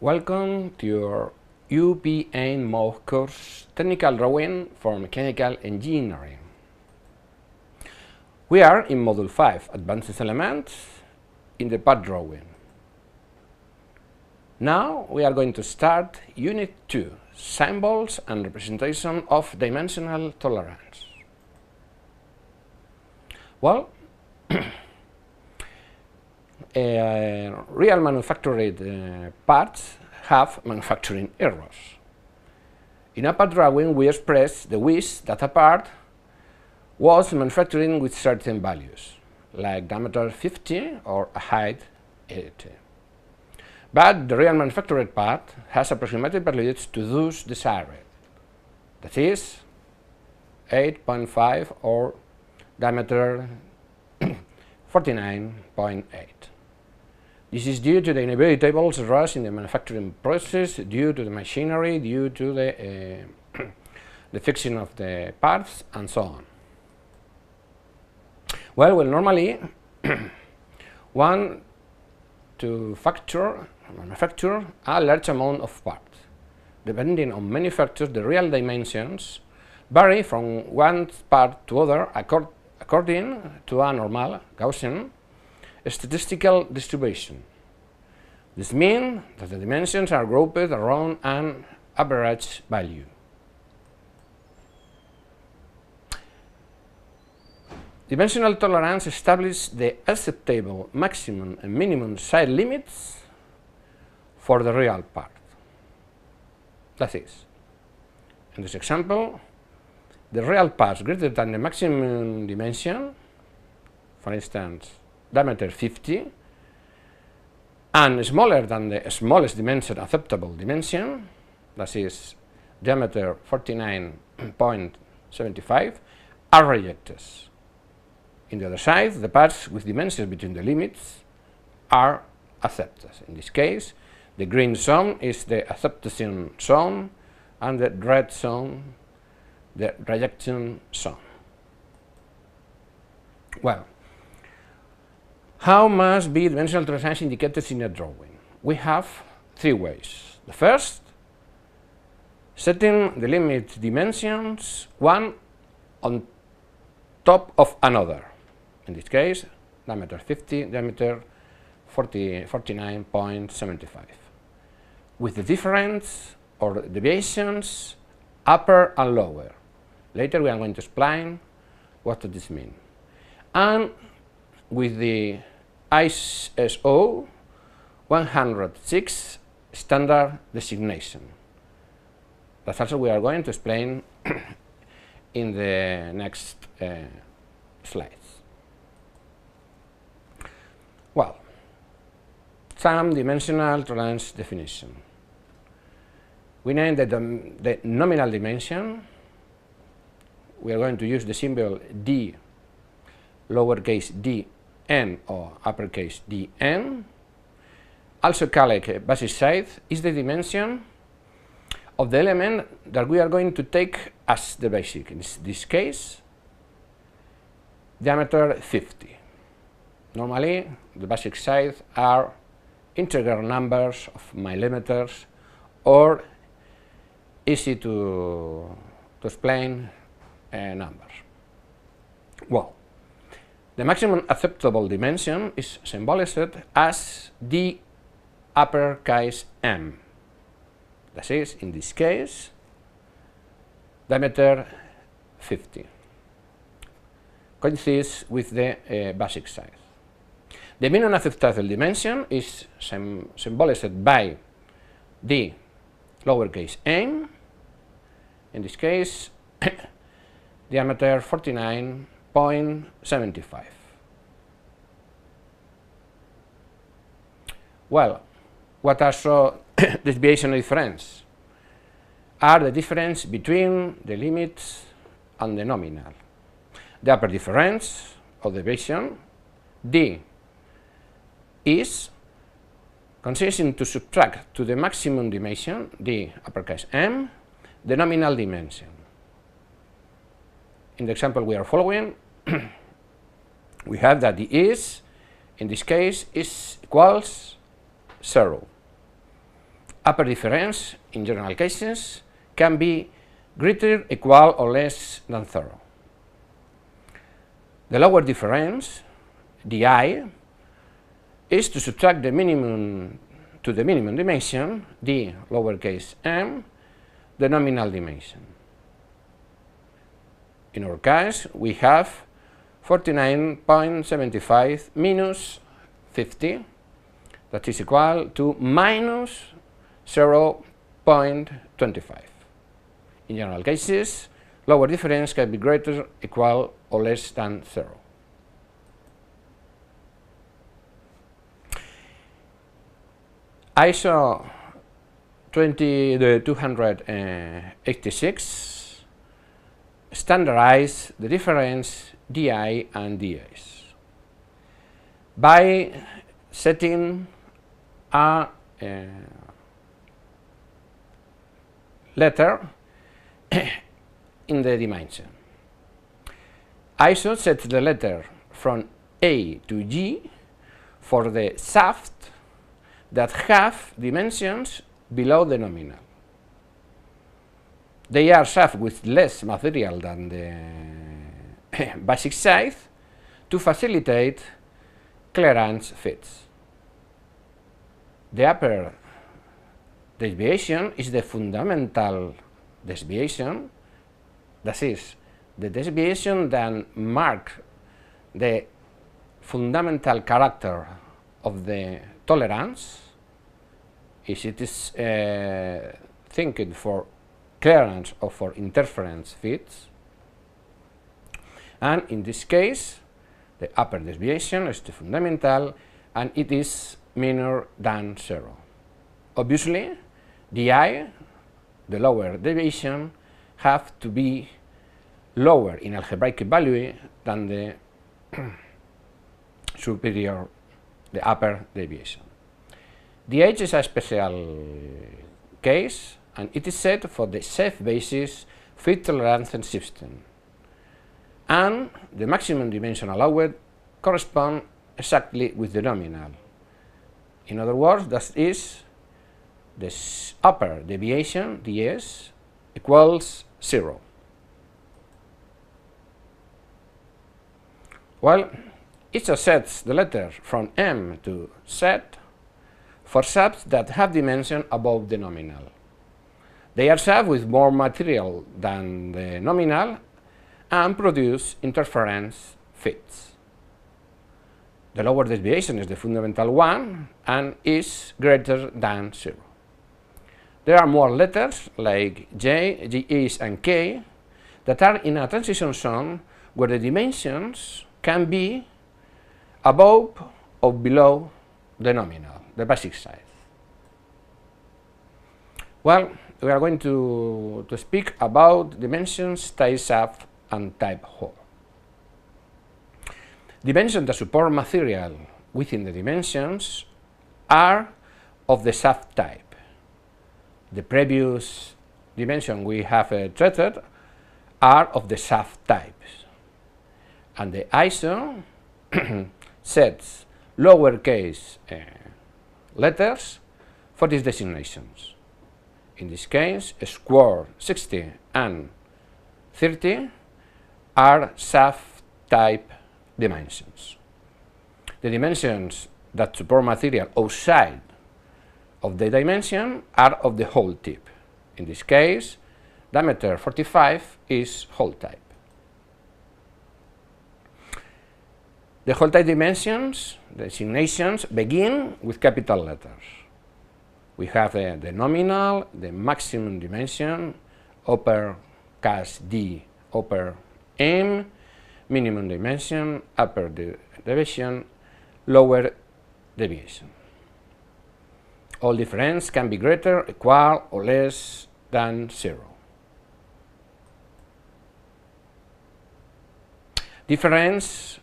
Welcome to your UPN MOOC course, Technical Drawing for Mechanical Engineering. We are in Module 5, Advanced Elements, in the part Drawing. Now we are going to start Unit 2, Symbols and Representation of Dimensional Tolerance. Well, real manufactured parts have manufacturing errors. In a part drawing, we express the wish that a part was manufactured with certain values, like diameter 50 or a height 80. But the real manufactured part has approximated values to those desired, that is, 8.5 or diameter 49.8. This is due to the inevitable errors in the manufacturing process, due to the machinery, due to the fixing of the parts, and so on. Well, normally want to manufacture a large amount of parts. Depending on many factors, the real dimensions vary from one part to other according to a normal Gaussian statistical distribution. This means that the dimensions are grouped around an average value. Dimensional tolerance establishes the acceptable maximum and minimum side limits for the real part. That is, in this example, the real parts greater than the maximum dimension, for instance, diameter 50, and smaller than the smallest dimension acceptable dimension, that is, diameter 49.75, are rejected. In the other side, the parts with dimensions between the limits are accepted. In this case, the green zone is the acceptation zone, and the red zone, the rejection zone. Well, how must be dimensional tolerance indicated in a drawing? We have three ways. The first, setting the limit dimensions one on top of another. In this case, diameter 50, diameter 49.75, with the difference or deviations upper and lower. Later we are going to explain what does this mean. And with the ISO 106 standard designation. That's also we are going to explain in the next slides. Well, some dimensional tolerance definition. We name the nominal dimension. We are going to use the symbol d, lowercase d, n or uppercase dn. Also called basic size is the dimension of the element that we are going to take as the basic. In this case, diameter 50. Normally, the basic size are integer numbers of millimeters or easy to explain numbers. Well, the maximum acceptable dimension is symbolized as the uppercase M. That is, in this case, diameter 50 coincides with the basic size. The minimum acceptable dimension is symbolized by the lowercase m, in this case, diameter 49.75. Well, what are so deviation difference? Are the difference between the limits and the nominal. The upper difference of deviation, d, is consisting to subtract to the maximum dimension, the uppercase m, the nominal dimension. In the example we are following, we have that the is, in this case, is equals 0. upper difference, in general cases, can be greater, equal, or less than 0. The lower difference, di, is to subtract the minimum to the minimum dimension, d lowercase m, the nominal dimension. In our case, we have 49.75 minus 50, that is equal to minus 0.25. In general cases, lower difference can be greater, equal, or less than 0. ISO 286 standardize the difference di and ds by setting a letter in the dimension. ISO sets the letter from A to G for the shaft that have dimensions below the nominal. They are shafts with less material than the basic size to facilitate clearance fits. The upper deviation is the fundamental deviation, that is, the deviation that marks the fundamental character of the tolerance. If it is thinking for clearance or for interference fits, and in this case the upper deviation is the fundamental and it is minor than 0. Obviously, di, the lower deviation, have to be lower in algebraic value than the superior, the upper deviation. dh is a special case, and it is set for the safe basis fit tolerance system, and the maximum dimension allowed corresponds exactly with the nominal. In other words, that is, the upper deviation, ds, equals 0. Well, ISO sets the letters from M to Z for shafts that have dimension above the nominal. They are shafts with more material than the nominal and produce interference fits. The lower deviation is the fundamental one and is greater than 0. There are more letters like J, G's, and K that are in a transition zone where the dimensions can be above or below the nominal, the basic size. Well, we are going to speak about dimensions, type shaft, and type hole. Dimensions that support material within the dimensions are of the shaft type. The previous dimension we have treated are of the shaft types. And the ISO sets lowercase letters for these designations. In this case, square 60 and 30 are shaft type dimensions. The dimensions that support material outside of the dimension are of the hole type. In this case, diameter 45 is hole type. The hole type dimensions, designations, begin with capital letters. We have the nominal, the maximum dimension, upper case D, upper M, minimum dimension, upper deviation, lower deviation. All difference can be greater, equal, or less than 0. Difference,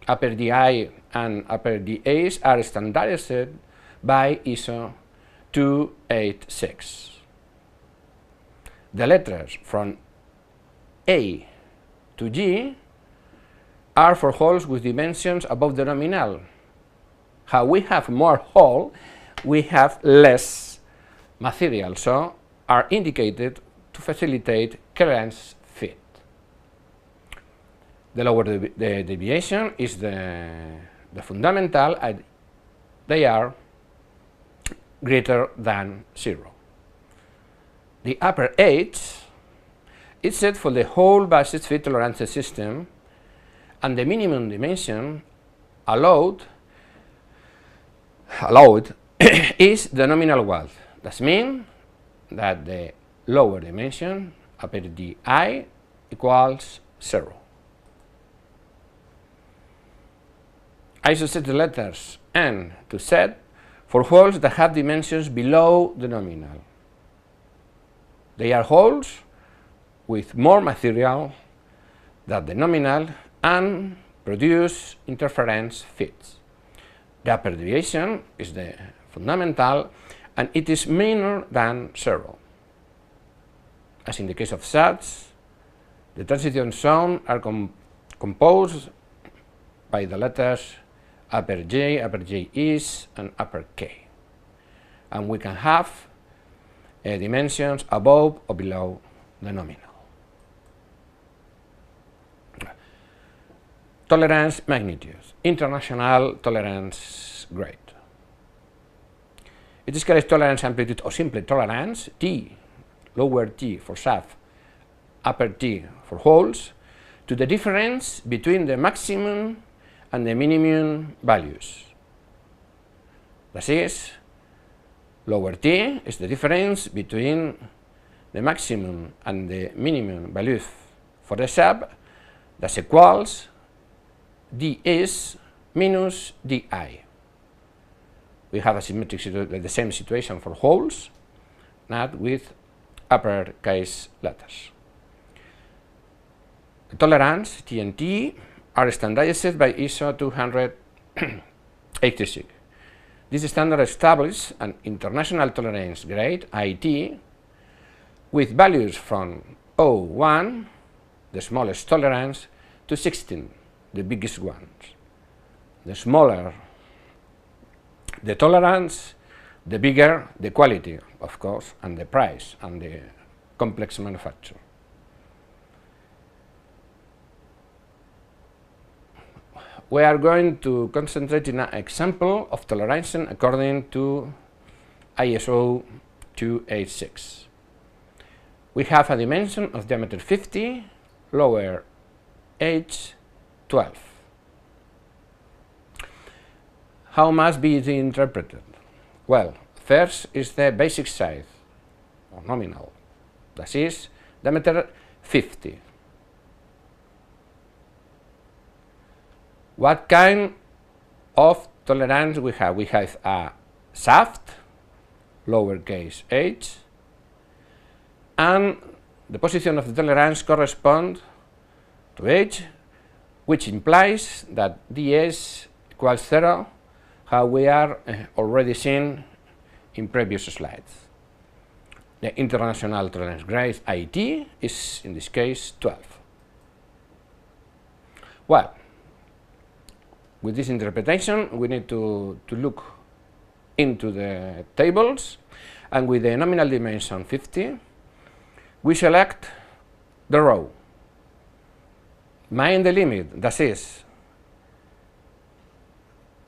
upper DI and upper DAs are standardized by ISO 286. The letters from A to G are for holes with dimensions above the nominal. How we have more hole, we have less material, so are indicated to facilitate clearance fit. The lower the deviation is the fundamental, and they are greater than 0. The upper H is set for the whole basis fit tolerance system, and the minimum dimension allowed is the nominal width. That means that the lower dimension, upper di, equals 0. I should set the letters N to Z for holes that have dimensions below the nominal. They are holes with more material than the nominal and produce interference fits. The upper deviation is the fundamental, and it is minor than 0. As in the case of SATs, the transition zones are composed by the letters upper J is, and upper K. And we can have dimensions above or below the nominal. Tolerance magnitudes, international tolerance grade. It is called tolerance amplitude or simply tolerance, T, lower T for shaft, upper T for holes, to the difference between the maximum and the minimum values. That is, lower T is the difference between the maximum and the minimum values for the shaft, that equals ds minus di. We have a symmetric the same situation for holes, not with uppercase letters. The tolerance, T and T, are standardized by ISO 286. This standard establishes an international tolerance grade, IT, with values from 0.1, the smallest tolerance, to 16, the biggest ones. The smaller the tolerance, the bigger the quality, of course, and the price, and the complex manufacture. We are going to concentrate in an example of toleration according to ISO 286. We have a dimension of diameter 50, lower H 12. How must be it interpreted? Well, first is the basic size, or nominal, that is diameter 50. What kind of tolerance we have? We have a shaft, lowercase h, and the position of the tolerance corresponds to h, which implies that ds equals 0, how we are already seen in previous slides. The international tolerance grade IT is, in this case, 12. Well, with this interpretation, we need to look into the tables, and with the nominal dimension 50, we select the row. Mind the limit, that is,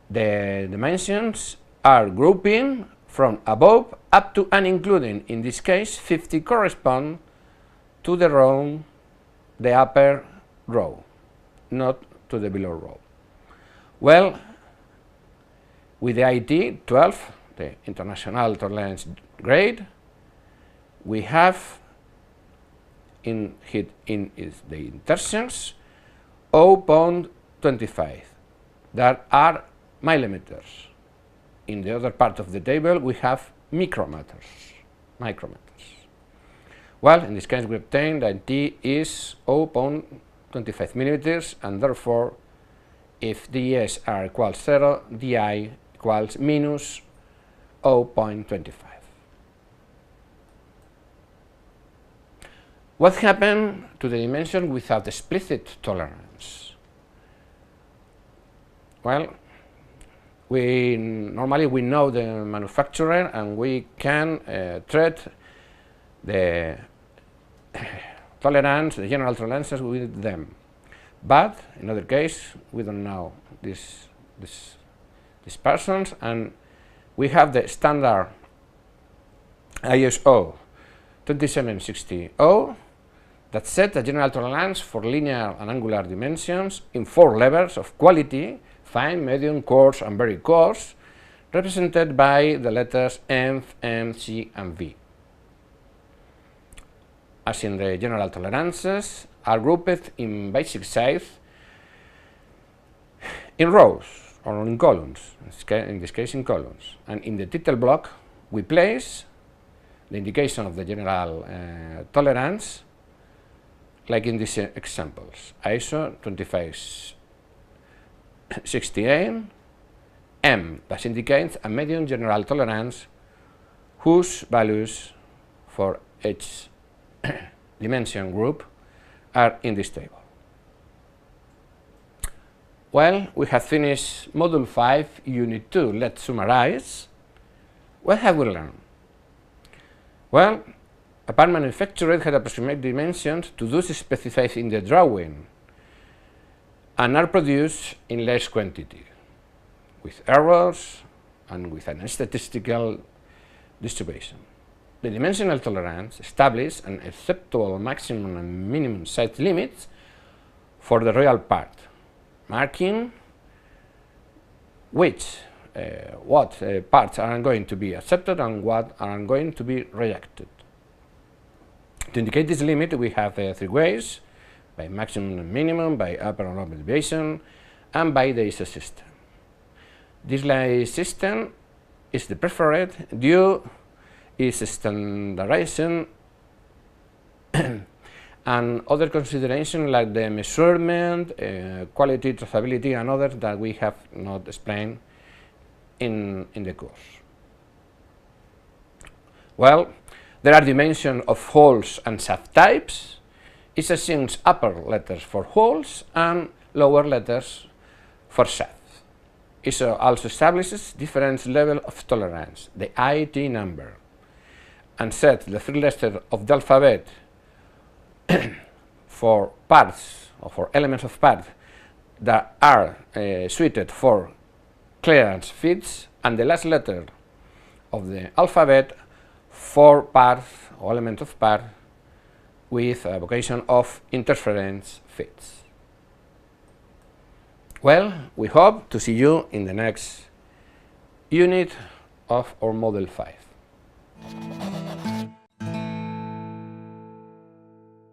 the dimensions are grouping from above up to and including, in this case, 50 correspond to the row, the upper row, not to the below row. Well, with the IT 12, the international tolerance grade, we have in the intersections 0.25 that are millimeters. In the other part of the table, we have micrometers. Well, in this case, we obtain that T is 0.25 millimeters, and therefore, if ds are equals 0, di equals minus 0.25. What happened to the dimension without explicit tolerance? Well, Normally we know the manufacturer and we can treat the tolerance, the general tolerances with them. But in other case, we don't know these persons, and we have the standard ISO 2760 that set a general tolerance for linear and angular dimensions in 4 levels of quality: fine, medium, coarse, and very coarse, represented by the letters M, C, and V. As in the general tolerances, are grouped in basic size in rows or in columns, in this case in columns. And in the title block, we place the indication of the general tolerance, like in these examples: ISO 2568 M, that indicates a medium general tolerance whose values for each dimension group are in this table. Well, we have finished Module 5, Unit 2. Let's summarize. What have we learned? Well, a part manufacturer had approximate dimensions to those specified in the drawing and are produced in less quantity, with errors and with a statistical distribution. The dimensional tolerance establishes an acceptable maximum and minimum size limits for the real part, marking what parts are going to be accepted and what are going to be rejected. To indicate this limit, we have 3 ways: by maximum and minimum, by upper and lower deviation, and by the ISO system. This system is the preferred due is standardization and other considerations like the measurement, quality, traceability, and others that we have not explained in the course. Well, there are dimensions of holes and subtypes. It assumes upper letters for holes and lower letters for shafts. It also establishes different level of tolerance, the IT number, and set the 3 letters of the alphabet for parts or for elements of parts that are suited for clearance fits, and the last letter of the alphabet for parts or elements of part with a vocation of interference fits. Well, we hope to see you in the next unit of our Module 5.